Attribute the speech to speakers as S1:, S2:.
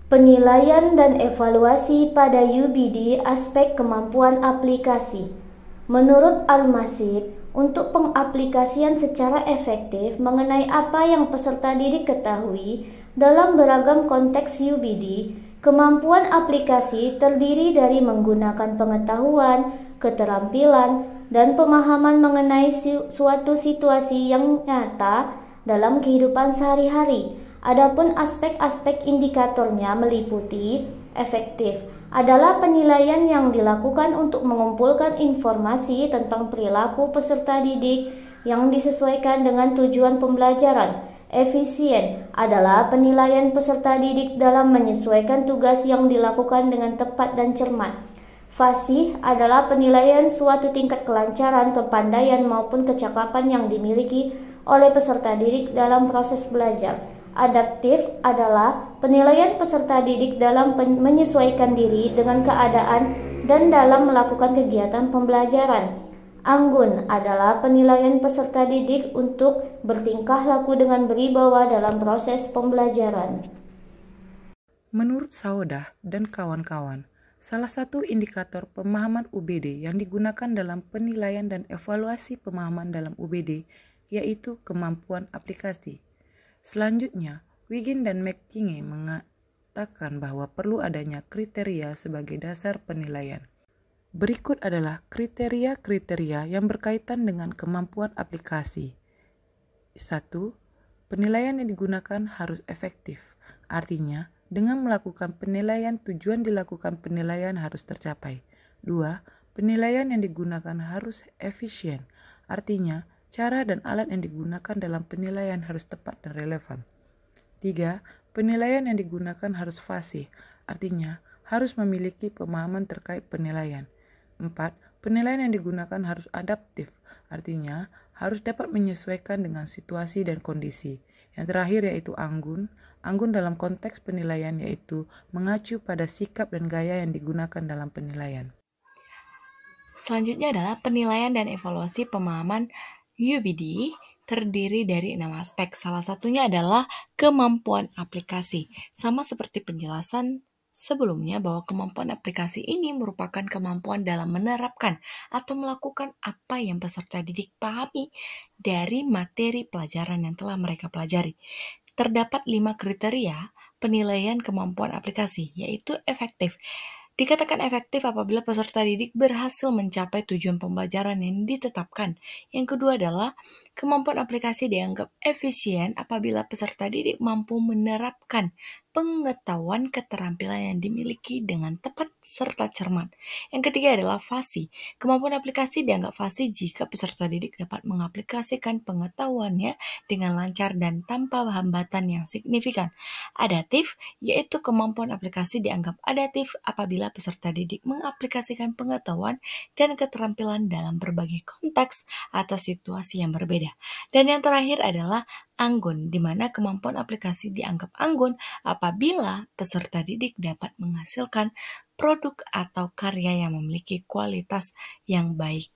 S1: Penilaian dan evaluasi pada UBD aspek kemampuan aplikasi. Menurut Al-Masid, untuk pengaplikasian secara efektif mengenai apa yang peserta didik ketahui dalam beragam konteks UBD, kemampuan aplikasi terdiri dari menggunakan pengetahuan, keterampilan, dan pemahaman mengenai suatu situasi yang nyata dalam kehidupan sehari-hari. Adapun aspek-aspek indikatornya meliputi efektif adalah penilaian yang dilakukan untuk mengumpulkan informasi tentang perilaku peserta didik yang disesuaikan dengan tujuan pembelajaran. Efisien adalah penilaian peserta didik dalam menyesuaikan tugas yang dilakukan dengan tepat dan cermat. Fasih adalah penilaian suatu tingkat kelancaran, kepandaian maupun kecakapan yang dimiliki oleh peserta didik dalam proses belajar. Adaptif adalah penilaian peserta didik dalam menyesuaikan diri dengan keadaan dan dalam melakukan kegiatan pembelajaran. Anggun adalah penilaian peserta didik untuk bertingkah laku dengan beribawa dalam proses pembelajaran.
S2: Menurut Saudah dan kawan-kawan, salah satu indikator pemahaman UBD yang digunakan dalam penilaian dan evaluasi pemahaman dalam UBD yaitu kemampuan aplikasi. Selanjutnya, Wiggin dan McKinney mengatakan bahwa perlu adanya kriteria sebagai dasar penilaian. Berikut adalah kriteria-kriteria yang berkaitan dengan kemampuan aplikasi. 1. Penilaian yang digunakan harus efektif. Artinya, dengan melakukan penilaian, tujuan dilakukan penilaian harus tercapai. 2. Penilaian yang digunakan harus efisien. Artinya, cara dan alat yang digunakan dalam penilaian harus tepat dan relevan. 3. Penilaian yang digunakan harus fasih, artinya harus memiliki pemahaman terkait penilaian. 4. Penilaian yang digunakan harus adaptif, artinya harus dapat menyesuaikan dengan situasi dan kondisi. Yang terakhir yaitu anggun. Anggun dalam konteks penilaian yaitu mengacu pada sikap dan gaya yang digunakan dalam penilaian.
S3: Selanjutnya adalah penilaian dan evaluasi pemahaman UBD terdiri dari 6 aspek. Salah satunya adalah kemampuan aplikasi. Sama seperti penjelasan sebelumnya bahwa kemampuan aplikasi ini merupakan kemampuan dalam menerapkan atau melakukan apa yang peserta didik pahami dari materi pelajaran yang telah mereka pelajari. Terdapat 5 kriteria penilaian kemampuan aplikasi, yaitu efektif. Dikatakan efektif apabila peserta didik berhasil mencapai tujuan pembelajaran yang ditetapkan. Yang kedua adalah kemampuan aplikasi dianggap efisien apabila peserta didik mampu menerapkan pengetahuan keterampilan yang dimiliki dengan tepat serta cermat. Yang ketiga adalah fasih. Kemampuan aplikasi dianggap fasih jika peserta didik dapat mengaplikasikan pengetahuannya dengan lancar dan tanpa hambatan yang signifikan. Adaptif, yaitu kemampuan aplikasi dianggap adaptif apabila peserta didik mengaplikasikan pengetahuan dan keterampilan dalam berbagai konteks atau situasi yang berbeda. Dan yang terakhir adalah anggun, di mana kemampuan aplikasi dianggap anggun apabila peserta didik dapat menghasilkan produk atau karya yang memiliki kualitas yang baik.